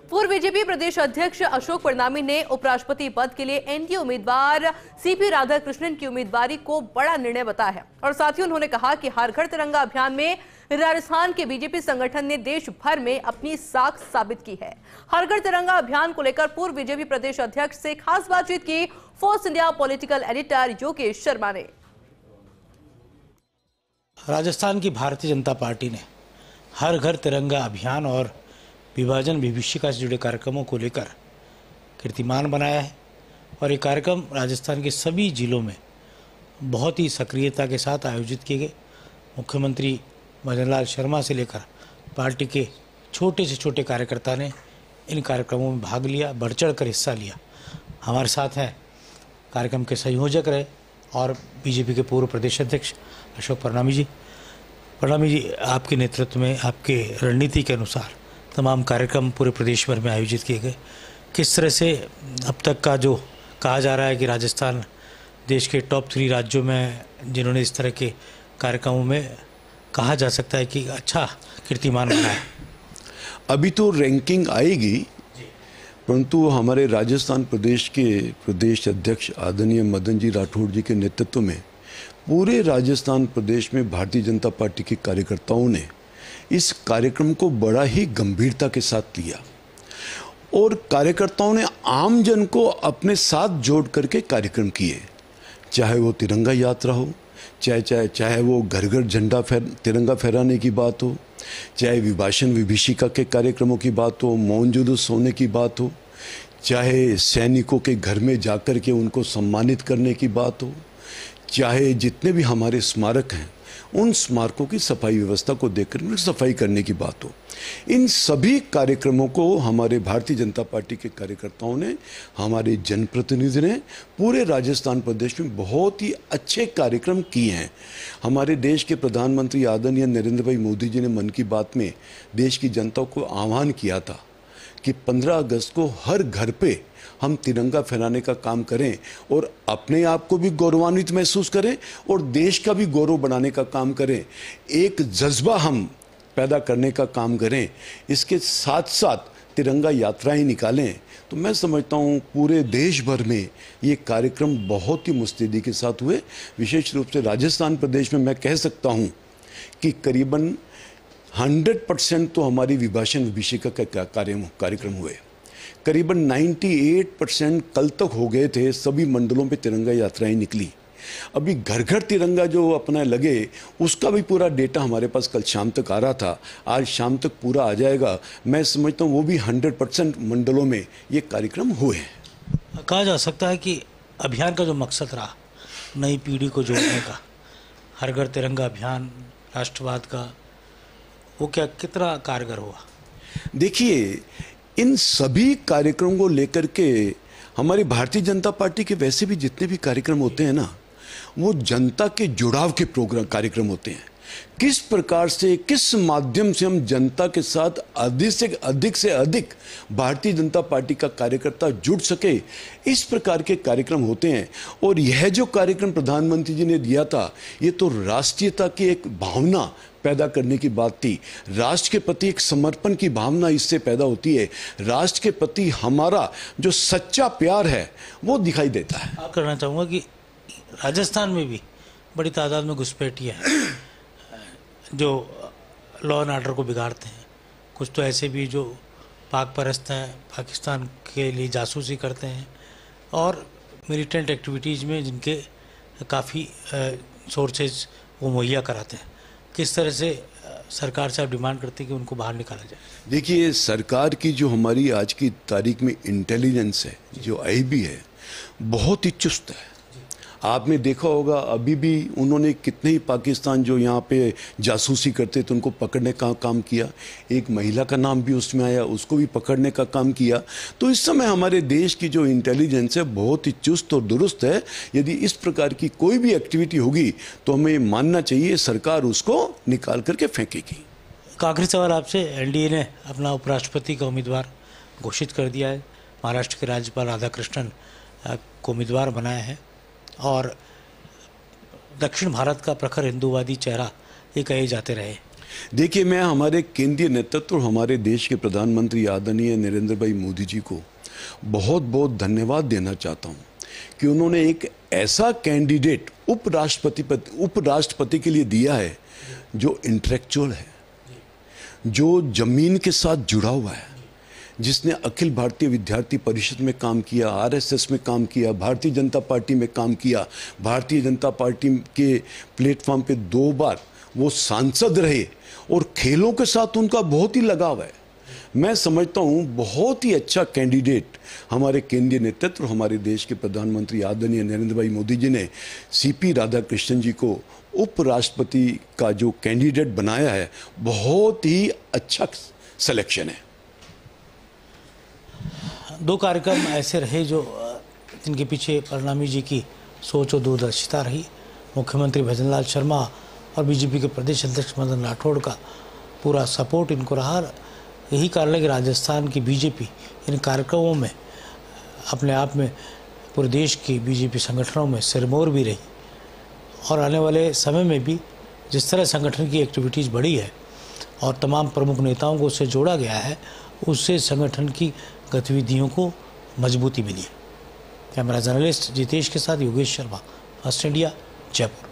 पूर्व बीजेपी प्रदेश अध्यक्ष अशोक परनामी ने उपराष्ट्रपति पद के लिए एनडीए उम्मीदवार सीपी राधाकृष्णन की उम्मीदवारी को बड़ा निर्णय बताया है और साथ ही उन्होंने कहा कि हर घर तिरंगा अभियान में राजस्थान के बीजेपी संगठन ने देश भर में अपनी साख साबित की है। हर घर तिरंगा अभियान को लेकर पूर्व बीजेपी प्रदेश अध्यक्ष से खास बातचीत की force India political editor Yogesh Sharma ने। राजस्थान की भारतीय जनता पार्टी ने हर घर तिरंगा अभियान और विभाजन विभीषिका से जुड़े कार्यक्रमों को लेकर कीर्तिमान बनाया है और ये कार्यक्रम राजस्थान के सभी जिलों में बहुत ही सक्रियता के साथ आयोजित किए गए। मुख्यमंत्री मदन लाल शर्मा से लेकर पार्टी के छोटे से छोटे कार्यकर्ता ने इन कार्यक्रमों में भाग लिया, बढ़ चढ़ कर हिस्सा लिया। हमारे साथ हैं कार्यक्रम के संयोजक रहे और बीजेपी के पूर्व प्रदेश अध्यक्ष अशोक परनामी जी। परनामी जी, आपके नेतृत्व में, आपके रणनीति के अनुसार तमाम कार्यक्रम पूरे प्रदेश भर में आयोजित किए गए। किस तरह से अब तक का जो कहा जा रहा है कि राजस्थान देश के टॉप 3 राज्यों में जिन्होंने इस तरह के कार्यक्रमों में कहा जा सकता है कि अच्छा कीर्तिमान बना है। अभी तो रैंकिंग आएगी, परंतु हमारे राजस्थान प्रदेश के प्रदेश अध्यक्ष आदरणीय मदन जी राठौड़ जी के नेतृत्व में पूरे राजस्थान प्रदेश में भारतीय जनता पार्टी के कार्यकर्ताओं ने इस कार्यक्रम को बड़ा ही गंभीरता के साथ लिया और कार्यकर्ताओं ने आम जन को अपने साथ जोड़ करके कार्यक्रम किए। चाहे वो तिरंगा यात्रा हो, चाहे वो घर घर तिरंगा फहराने की बात हो, चाहे विभाजन विभीषिका के कार्यक्रमों की बात हो, मौन जुलूस होने की बात हो, चाहे सैनिकों के घर में जाकर के उनको सम्मानित करने की बात हो, चाहे जितने भी हमारे स्मारक हैं उन स्मारकों की सफाई व्यवस्था को देखकर सफाई करने की बात हो, इन सभी कार्यक्रमों को हमारे भारतीय जनता पार्टी के कार्यकर्ताओं ने, हमारे जनप्रतिनिधि ने पूरे राजस्थान प्रदेश में बहुत ही अच्छे कार्यक्रम किए हैं। हमारे देश के प्रधानमंत्री आदरणीय नरेंद्र भाई मोदी जी ने मन की बात में देश की जनता को आह्वान किया था कि 15 अगस्त को हर घर पे हम तिरंगा फहराने का काम करें और अपने आप को भी गौरवान्वित महसूस करें और देश का भी गौरव बढ़ाने का काम करें। एक जज्बा हम पैदा करने का काम करें, इसके साथ साथ तिरंगा यात्राएं निकालें। तो मैं समझता हूँ पूरे देश भर में ये कार्यक्रम बहुत ही मुस्तैदी के साथ हुए। विशेष रूप से राजस्थान प्रदेश में मैं कह सकता हूँ कि करीबन 100% तो हमारी विभाजन विभीषिका का कार्यक्रम हुए। करीबन 98% कल तक हो गए थे, सभी मंडलों पे तिरंगा यात्राएं निकली। अभी घर घर तिरंगा जो अपना लगे उसका भी पूरा डेटा हमारे पास कल शाम तक आ रहा था, आज शाम तक पूरा आ जाएगा। मैं समझता हूँ वो भी 100% मंडलों में ये कार्यक्रम हुए हैं। कहा जा सकता है कि अभियान का जो मकसद रहा नई पीढ़ी को जोड़ने का, हर घर तिरंगा अभियान राष्ट्रवाद का, वो क्या कितना कारगर हुआ? देखिए, इन सभी कार्यक्रमों को लेकर के हमारी भारतीय जनता पार्टी के वैसे भी जितने भी कार्यक्रम होते हैं ना, वो जनता के जुड़ाव के कार्यक्रम होते हैं। किस प्रकार से, किस माध्यम से हम जनता के साथ अधिक से अधिक भारतीय जनता पार्टी का कार्यकर्ता जुड़ सके, इस प्रकार के कार्यक्रम होते हैं। और यह जो कार्यक्रम प्रधानमंत्री जी ने दिया था, ये तो राष्ट्रीयता की एक भावना पैदा करने की बात थी। राष्ट्र के प्रति एक समर्पण की भावना इससे पैदा होती है। राष्ट्र के प्रति हमारा जो सच्चा प्यार है वो दिखाई देता है। आप करना चाहूँगा कि राजस्थान में भी बड़ी तादाद में घुसपैठिए हैं जो लॉ एंड ऑर्डर को बिगाड़ते हैं। कुछ तो ऐसे भी जो पाक परस्त हैं, पाकिस्तान के लिए जासूसी करते हैं और मिलिटेंट एक्टिविटीज़ में जिनके काफ़ी सोर्सेज वो मुहैया कराते हैं। किस तरह से सरकार से आप डिमांड करते हैं कि उनको बाहर निकाला जाए? देखिए, सरकार की जो हमारी आज की तारीख में इंटेलिजेंस है, जो आईबी है, बहुत ही चुस्त है। आपने देखा होगा अभी भी उन्होंने कितने ही पाकिस्तान जो यहाँ पे जासूसी करते थे उनको पकड़ने का काम किया। एक महिला का नाम भी उसमें आया, उसको भी पकड़ने का काम किया। तो इस समय हमारे देश की जो इंटेलिजेंस है बहुत ही चुस्त और दुरुस्त है। यदि इस प्रकार की कोई भी एक्टिविटी होगी तो हमें मानना चाहिए सरकार उसको निकाल करके फेंकेगी। आखिरी सवाल आपसे, एनडीए ने अपना उपराष्ट्रपति का उम्मीदवार घोषित कर दिया है। महाराष्ट्र के राज्यपाल राधाकृष्णन को उम्मीदवार बनाया है और दक्षिण भारत का प्रखर हिंदूवादी चेहरा ये कहे जाते रहे। देखिए, मैं हमारे केंद्रीय नेतृत्व और हमारे देश के प्रधानमंत्री आदरणीय नरेंद्र भाई मोदी जी को बहुत बहुत धन्यवाद देना चाहता हूँ कि उन्होंने एक ऐसा कैंडिडेट उपराष्ट्रपति के लिए दिया है जो इंटेलेक्चुअल है, जो जमीन के साथ जुड़ा हुआ है, जिसने अखिल भारतीय विद्यार्थी परिषद में काम किया, आरएसएस में काम किया, भारतीय जनता पार्टी में काम किया, भारतीय जनता पार्टी के प्लेटफॉर्म पे 2 बार वो सांसद रहे और खेलों के साथ उनका बहुत ही लगाव है। मैं समझता हूँ बहुत ही अच्छा कैंडिडेट हमारे केंद्रीय नेतृत्व और हमारे देश के प्रधानमंत्री आदरणीय नरेंद्र भाई मोदी जी ने सीपी राधाकृष्णन जी को उपराष्ट्रपति का जो कैंडिडेट बनाया है, बहुत ही अच्छा सिलेक्शन है। 2 कार्यक्रम ऐसे रहे जो जिनके पीछे प्रणामी जी की सोच और दूरदर्शिता रही। मुख्यमंत्री भजनलाल शर्मा और बीजेपी के प्रदेश अध्यक्ष मदन राठौड़ का पूरा सपोर्ट इनको रहा। यही कारण है कि राजस्थान की बीजेपी इन कार्यक्रमों में अपने आप में पूरे देश की बीजेपी संगठनों में सिरमौर भी रही और आने वाले समय में भी जिस तरह संगठन की एक्टिविटीज़ बढ़ी है और तमाम प्रमुख नेताओं को उससे जोड़ा गया है, उससे संगठन की गतिविधियों को मजबूती मिली है। कैमरा जर्नलिस्ट जितेश के साथ योगेश शर्मा, फर्स्ट इंडिया, जयपुर।